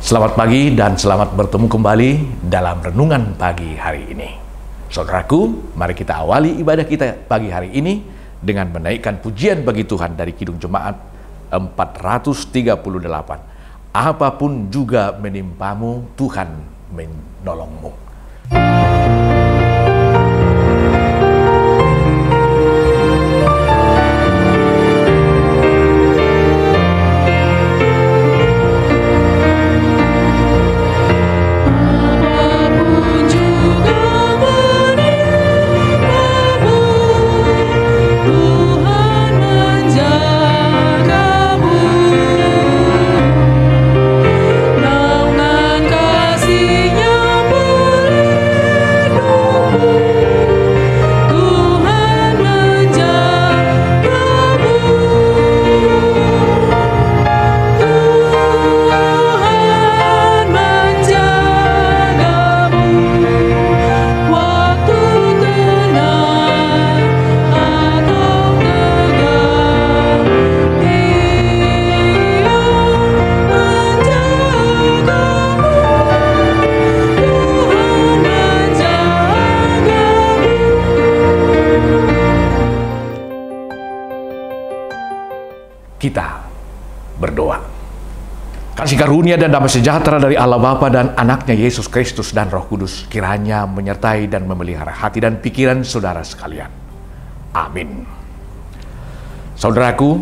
Selamat pagi dan selamat bertemu kembali dalam renungan pagi hari ini. Saudaraku, mari kita awali ibadah kita pagi hari ini dengan menaikkan pujian bagi Tuhan dari Kidung Jemaat 438. Apapun juga menimpamu, Tuhan menolongmu. Kita berdoa. Kasih karunia dan damai sejahtera dari Allah Bapa dan anaknya Yesus Kristus dan Roh Kudus kiranya menyertai dan memelihara hati dan pikiran saudara sekalian. Amin. Saudaraku,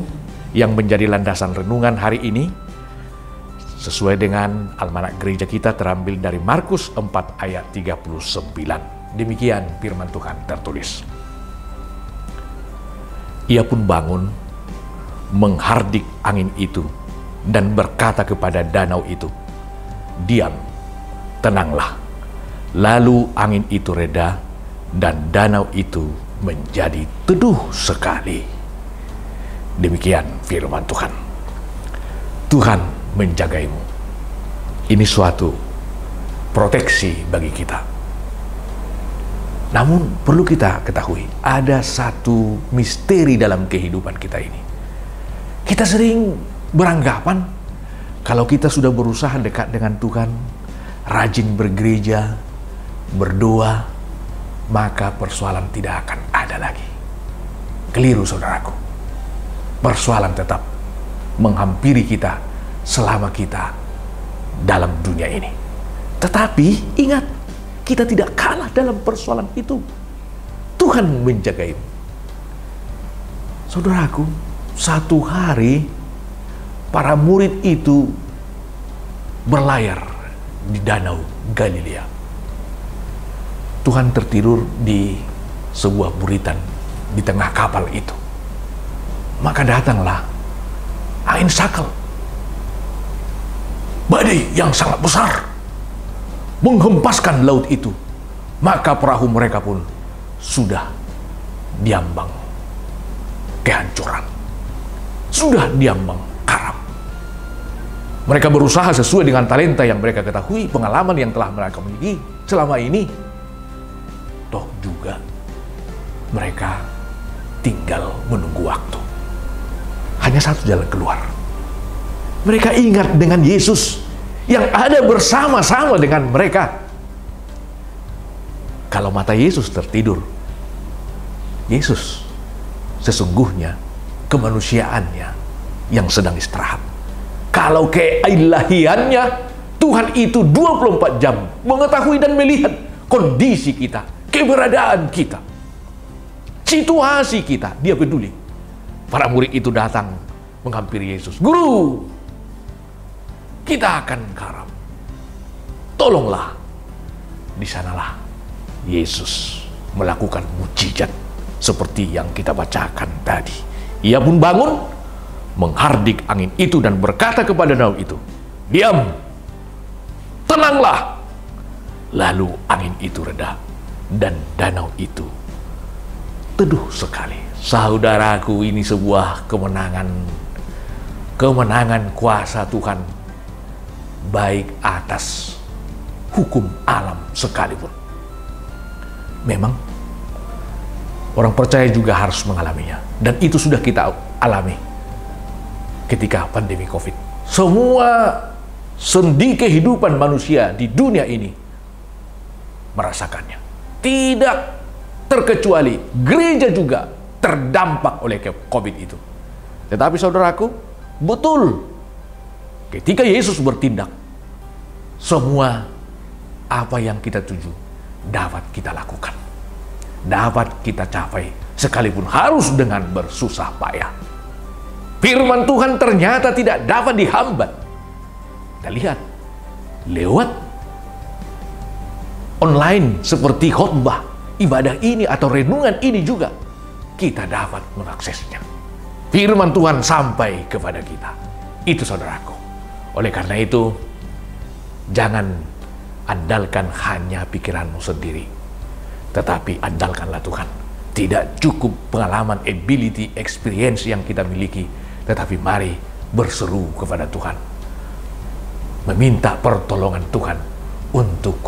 yang menjadi landasan renungan hari ini sesuai dengan almanak gereja kita terambil dari Markus 4 ayat 39. Demikian firman Tuhan tertulis. Ia pun bangun, menghardik angin itu dan berkata kepada danau itu, "Diam, tenanglah." Lalu angin itu reda dan danau itu menjadi teduh sekali. Demikian firman Tuhan. Tuhan menjagaimu. Ini suatu proteksi bagi kita. Namun perlu kita ketahui, ada satu misteri dalam kehidupan kita ini. Kita sering beranggapan kalau kita sudah berusaha dekat dengan Tuhan, rajin bergereja, berdoa, maka persoalan tidak akan ada lagi. Keliru, saudaraku. Persoalan tetap menghampiri kita selama kita dalam dunia ini. Tetapi ingat, kita tidak kalah dalam persoalan itu. Tuhan menjagaimu. Saudaraku, satu hari para murid itu berlayar di danau Galilea. Tuhan tertidur di sebuah buritan di tengah kapal itu. Maka datanglah angin sakal, badai yang sangat besar menghempaskan laut itu. Maka perahu mereka pun sudah diambang kehancuran, sudah diambang karam. Mereka berusaha sesuai dengan talenta yang mereka ketahui, pengalaman yang telah mereka miliki selama ini. Toh juga mereka tinggal menunggu waktu. Hanya satu jalan keluar. Mereka ingat dengan Yesus yang ada bersama-sama dengan mereka. Kalau mata Yesus tertidur, Yesus sesungguhnya kemanusiaannya yang sedang istirahat. Kalau keilahiannya, Tuhan itu 24 jam mengetahui dan melihat kondisi kita, keberadaan kita, situasi kita. Dia peduli. Para murid itu datang menghampiri Yesus. "Guru, kita akan karam. Tolonglah." Di sanalah Yesus melakukan mukjizat seperti yang kita bacakan tadi. Ia pun bangun, menghardik angin itu dan berkata kepada danau itu, "Diam, tenanglah." Lalu angin itu reda dan danau itu teduh sekali. Saudaraku, ini sebuah kemenangan kuasa Tuhan, baik atas hukum alam sekalipun. Memang orang percaya juga harus mengalaminya, dan itu sudah kita alami ketika pandemi COVID. Semua sendi kehidupan manusia di dunia ini merasakannya. Tidak terkecuali gereja juga terdampak oleh COVID itu. Tetapi saudaraku, betul, ketika Yesus bertindak, semua apa yang kita tuju dapat kita lakukan, dapat kita capai, sekalipun harus dengan bersusah payah. Firman Tuhan ternyata tidak dapat dihambat. Kita lihat lewat online seperti khotbah, ibadah ini atau renungan ini juga kita dapat mengaksesnya. Firman Tuhan sampai kepada kita. Itu saudaraku. Oleh karena itu, jangan andalkan hanya pikiranmu sendiri, tetapi andalkanlah Tuhan. Tidak cukup pengalaman, ability, experience yang kita miliki, tetapi mari berseru kepada Tuhan, meminta pertolongan Tuhan untuk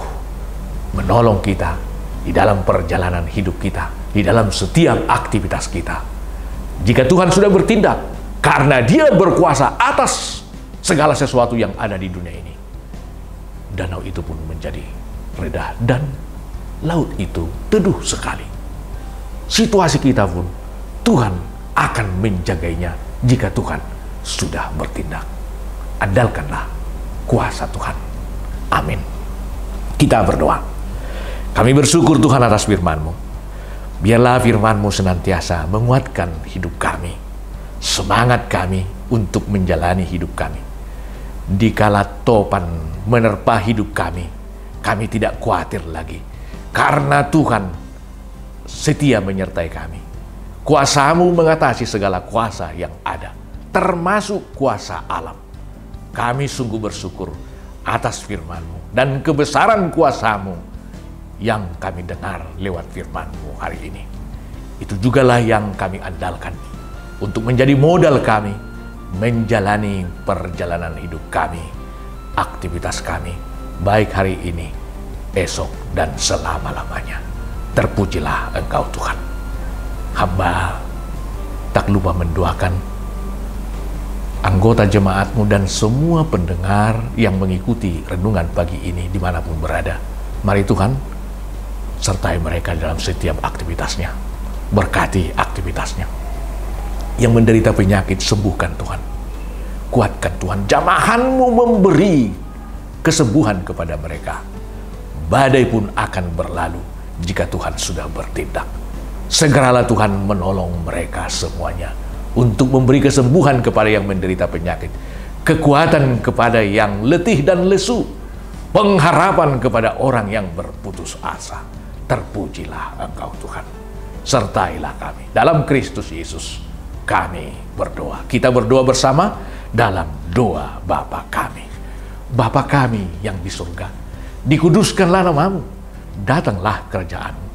menolong kita di dalam perjalanan hidup kita, di dalam setiap aktivitas kita. Jika Tuhan sudah bertindak, karena Dia berkuasa atas segala sesuatu yang ada di dunia ini, danau itu pun menjadi reda dan laut itu teduh sekali. Situasi kita pun Tuhan akan menjagainya jika Tuhan sudah bertindak. Andalkanlah kuasa Tuhan. Amin. Kita berdoa. Kami bersyukur Tuhan atas firman-Mu. Biarlah firman-Mu senantiasa menguatkan hidup kami, semangat kami untuk menjalani hidup kami. Dikala topan menerpa hidup kami, kami tidak khawatir lagi, karena Tuhan setia menyertai kami. Kuasa-Mu mengatasi segala kuasa yang ada, termasuk kuasa alam. Kami sungguh bersyukur atas firman-Mu dan kebesaran kuasa-Mu yang kami dengar lewat firman-Mu hari ini. Itu jugalah yang kami andalkan untuk menjadi modal kami menjalani perjalanan hidup kami, aktivitas kami, baik hari ini, esok, dan selama-lamanya. Terpujilah Engkau Tuhan. Hamba tak lupa mendoakan anggota jemaat-Mu dan semua pendengar yang mengikuti renungan pagi ini dimanapun berada. Mari Tuhan, sertai mereka dalam setiap aktivitasnya. Berkati aktivitasnya. Yang menderita penyakit, sembuhkan Tuhan. Kuatkan Tuhan. Jamahan-Mu memberi kesembuhan kepada mereka. Badai pun akan berlalu jika Tuhan sudah bertindak. Segeralah Tuhan menolong mereka semuanya untuk memberi kesembuhan kepada yang menderita penyakit, kekuatan kepada yang letih dan lesu, pengharapan kepada orang yang berputus asa. Terpujilah Engkau Tuhan. Sertailah kami. Dalam Kristus Yesus kami berdoa. Kita berdoa bersama dalam doa Bapa kami. Bapa kami yang di surga, dikuduskanlah nama-Mu, datanglah kerajaan-Mu.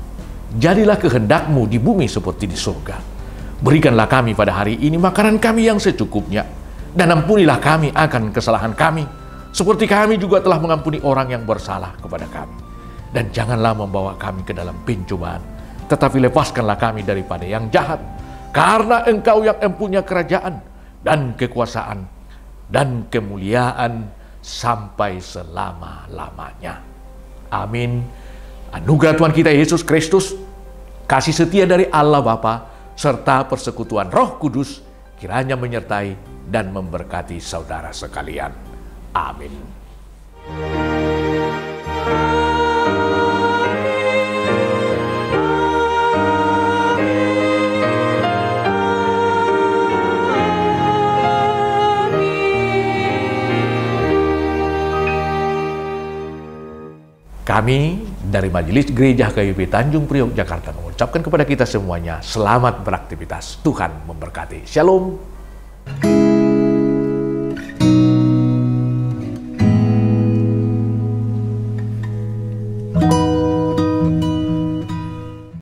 Jadilah kehendak-Mu di bumi seperti di surga. Berikanlah kami pada hari ini makanan kami yang secukupnya, dan ampunilah kami akan kesalahan kami, seperti kami juga telah mengampuni orang yang bersalah kepada kami. Dan janganlah membawa kami ke dalam pencobaan, tetapi lepaskanlah kami daripada yang jahat. Karena Engkau yang mempunyai kerajaan dan kekuasaan dan kemuliaan sampai selama-lamanya. Amin. Anugerah Tuhan kita Yesus Kristus, kasih setia dari Allah Bapa, serta persekutuan Roh Kudus kiranya menyertai dan memberkati saudara sekalian. Amin. Kami dari Majelis Gereja KUP Tanjung Priok, Jakarta mengucapkan kepada kita semuanya selamat beraktivitas. Tuhan memberkati. Shalom.